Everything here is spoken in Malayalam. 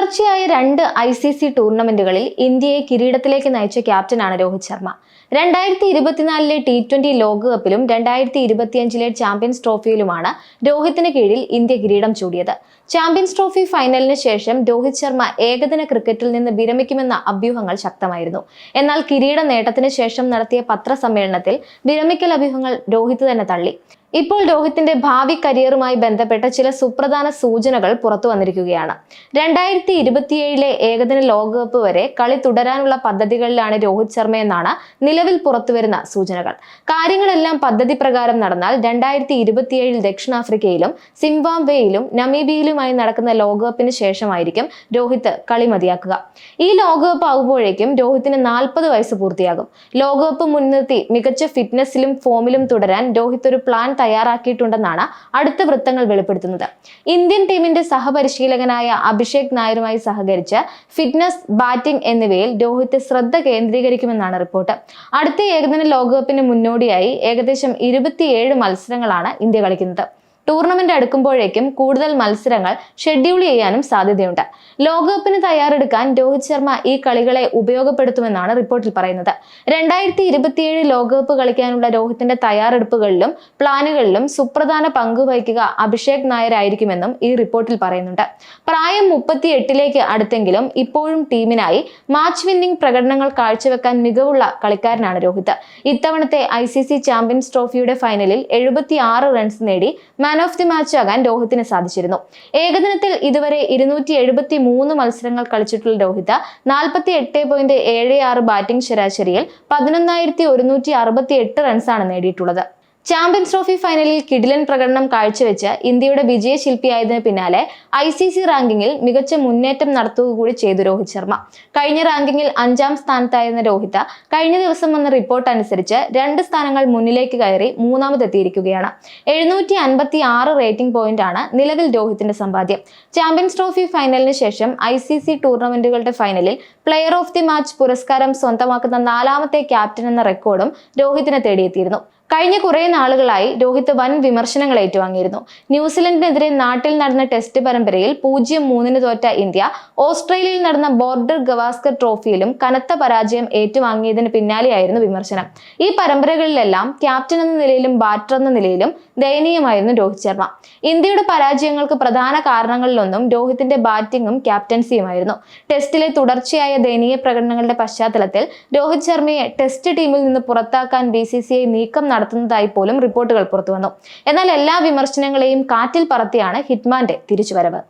തുടർച്ചയായ 2 ICC ടൂർണമെന്റുകളിൽ ഇന്ത്യയെ കിരീടത്തിലേക്ക് നയിച്ച ക്യാപ്റ്റനാണ് രോഹിത് ശർമ്മ. 2024 T20 ലോകകപ്പിലും 2025 ചാമ്പ്യൻസ് ട്രോഫിയിലുമാണ് രോഹിത്തിന് കീഴിൽ ഇന്ത്യ കിരീടം ചൂടിയത്. ചാമ്പ്യൻസ് ട്രോഫി ഫൈനലിന് ശേഷം രോഹിത് ശർമ്മ ഏകദിന ക്രിക്കറ്റിൽ നിന്ന് വിരമിക്കുമെന്ന അഭ്യൂഹങ്ങൾ ശക്തമായിരുന്നു. എന്നാൽ കിരീട നേട്ടത്തിന് ശേഷം നടത്തിയ പത്രസമ്മേളനത്തിൽ വിരമിക്കൽ അഭ്യൂഹങ്ങൾ രോഹിത് തന്നെ തള്ളി. ഇപ്പോൾ രോഹിത്തിന്റെ ഭാവി കരിയറുമായി ബന്ധപ്പെട്ട ചില സുപ്രധാന സൂചനകൾ പുറത്തു വന്നിരിക്കുകയാണ്. 2027 ഏകദിന ലോകകപ്പ് വരെ കളി തുടരാനുള്ള പദ്ധതികളിലാണ് രോഹിത് ശർമ്മയെന്നാണ് നിലവിൽ പുറത്തുവരുന്ന സൂചനകൾ. കാര്യങ്ങളെല്ലാം പദ്ധതി പ്രകാരം നടന്നാൽ 2027 ദക്ഷിണാഫ്രിക്കയിലും സിംബാബ്വേയിലും നമീബിയയിലുമായി നടക്കുന്ന ലോകകപ്പിന് ശേഷമായിരിക്കും രോഹിത് കളി മതിയാക്കുക. ഈ ലോകകപ്പ് ആകുമ്പോഴേക്കും രോഹിത്തിന് 40 വയസ്സ് പൂർത്തിയാകും. ലോകകപ്പ് മുൻനിർത്തി മികച്ച ഫിറ്റ്നസിലും ഫോമിലും തുടരാൻ രോഹിത് ഒരു പ്ലാൻ തയ്യാറാക്കിയിട്ടുണ്ടെന്നാണ് അടുത്ത വൃത്തങ്ങൾ വെളിപ്പെടുത്തുന്നത്. ഇന്ത്യൻ ടീമിന്റെ സഹപരിശീലകനായ അഭിഷേക് നായരുമായി സഹകരിച്ച് ഫിറ്റ്നസ്, ബാറ്റിംഗ് എന്നിവയിൽ രോഹിത് ശ്രദ്ധ കേന്ദ്രീകരിക്കുമെന്നാണ് റിപ്പോർട്ട്. അടുത്ത ഏകദിന ലോകകപ്പിന് മുന്നോടിയായി ഏകദേശം 27 മത്സരങ്ങളാണ് ഇന്ത്യ കളിക്കുന്നത്. ടൂർണമെന്റ് അടുക്കുമ്പോഴേക്കും കൂടുതൽ മത്സരങ്ങൾ ഷെഡ്യൂൾ ചെയ്യാനും സാധ്യതയുണ്ട്. ലോകകപ്പിന് തയ്യാറെടുക്കാൻ രോഹിത് ശർമ്മ ഈ കളികളെ ഉപയോഗപ്പെടുത്തുമെന്നാണ് റിപ്പോർട്ടിൽ പറയുന്നത്. 2027 ലോകകപ്പ് കളിക്കാനുള്ള രോഹിത്തിന്റെ തയ്യാറെടുപ്പുകളിലും പ്ലാനുകളിലും സുപ്രധാന പങ്ക് വഹിക്കുക അഭിഷേക് നായർ ആയിരിക്കുമെന്നും ഈ റിപ്പോർട്ടിൽ പറയുന്നുണ്ട്. പ്രായം 38 അടുത്തെങ്കിലും ഇപ്പോഴും ടീമിനായി മാച്ച് വിന്നിംഗ് പ്രകടനങ്ങൾ കാഴ്ചവെക്കാൻ മികവുള്ള കളിക്കാരനാണ് രോഹിത്. ഇത്തവണത്തെ ICC ചാമ്പ്യൻസ് ട്രോഫിയുടെ ഫൈനലിൽ 76 റൺസ് നേടി മാൻ ഓഫ് ദി മാച്ച് ആകാൻ രോഹിത്തിന് സാധിച്ചിരുന്നു. ഏകദിനത്തിൽ ഇതുവരെ 273 മത്സരങ്ങൾ കളിച്ചിട്ടുള്ള രോഹിത് 48.76 ബാറ്റിംഗ് ശരാശരിയിൽ 11,168 റൺസാണ് നേടിയിട്ടുള്ളത്. ചാമ്പ്യൻസ് ട്രോഫി ഫൈനലിൽ കിടിലൻ പ്രകടനം കാഴ്ചവെച്ച് ഇന്ത്യയുടെ വിജയശില്പിയായതിനു പിന്നാലെ ICC റാങ്കിങ്ങിൽ മികച്ച മുന്നേറ്റം നടത്തുക കൂടി ചെയ്തു രോഹിത് ശർമ്മ. കഴിഞ്ഞ റാങ്കിങ്ങിൽ 5ാം സ്ഥാനത്തായിരുന്ന രോഹിത് കഴിഞ്ഞ ദിവസം വന്ന റിപ്പോർട്ട് അനുസരിച്ച് 2 സ്ഥാനങ്ങൾ മുന്നിലേക്ക് കയറി 3ാമതെത്തിയിരിക്കുകയാണ്. 756 റേറ്റിംഗ് പോയിന്റാണ് നിലവിൽ രോഹിത്തിന്റെ സമ്പാദ്യം. ചാമ്പ്യൻസ് ട്രോഫി ഫൈനലിന് ശേഷം ICC ടൂർണമെന്റുകളുടെ ഫൈനലിൽ പ്ലെയർ ഓഫ് ദി മാച്ച് പുരസ്കാരം സ്വന്തമാക്കുന്ന 4ാമത്തെ ക്യാപ്റ്റൻ എന്ന റെക്കോർഡും രോഹിത്തിനെ തേടിയെത്തിയിരുന്നു. കഴിഞ്ഞ കുറെ നാളുകളായി രോഹിത് വൻ വിമർശനങ്ങൾ ഏറ്റുവാങ്ങിയിരുന്നു. ന്യൂസിലൻഡിനെതിരെ നാട്ടിൽ നടന്ന ടെസ്റ്റ് പരമ്പരയിൽ 0-3 തോറ്റ ഇന്ത്യ ഓസ്ട്രേലിയയിൽ നടന്ന ബോർഡർ ഗവാസ്കർ ട്രോഫിയിലും കനത്ത പരാജയം ഏറ്റുവാങ്ങിയതിന് പിന്നാലെയായിരുന്നു വിമർശനം. ഈ പരമ്പരകളിലെല്ലാം ക്യാപ്റ്റൻ എന്ന നിലയിലും ബാറ്റർ എന്ന നിലയിലും ദയനീയമായിരുന്നു രോഹിത് ശർമ്മ. ഇന്ത്യയുടെ പരാജയങ്ങൾക്ക് പ്രധാന കാരണങ്ങളിലൊന്നും രോഹിത്തിന്റെ ബാറ്റിംഗും ക്യാപ്റ്റൻസിയുമായിരുന്നു. ടെസ്റ്റിലെ തുടർച്ചയായ ദയനീയ പ്രകടനങ്ങളുടെ പശ്ചാത്തലത്തിൽ രോഹിത് ശർമ്മയെ ടെസ്റ്റ് ടീമിൽ നിന്ന് പുറത്താക്കാൻ BCCI നീക്കം നടത്തുന്നതായി പോലും റിപ്പോർട്ടുകൾ പുറത്തുവന്നു. എന്നാൽ എല്ലാ വിമർശനങ്ങളെയും കാറ്റിൽ പറത്തിയാണ് ഹിറ്റ്മാന്റെ തിരിച്ചുവരവ്.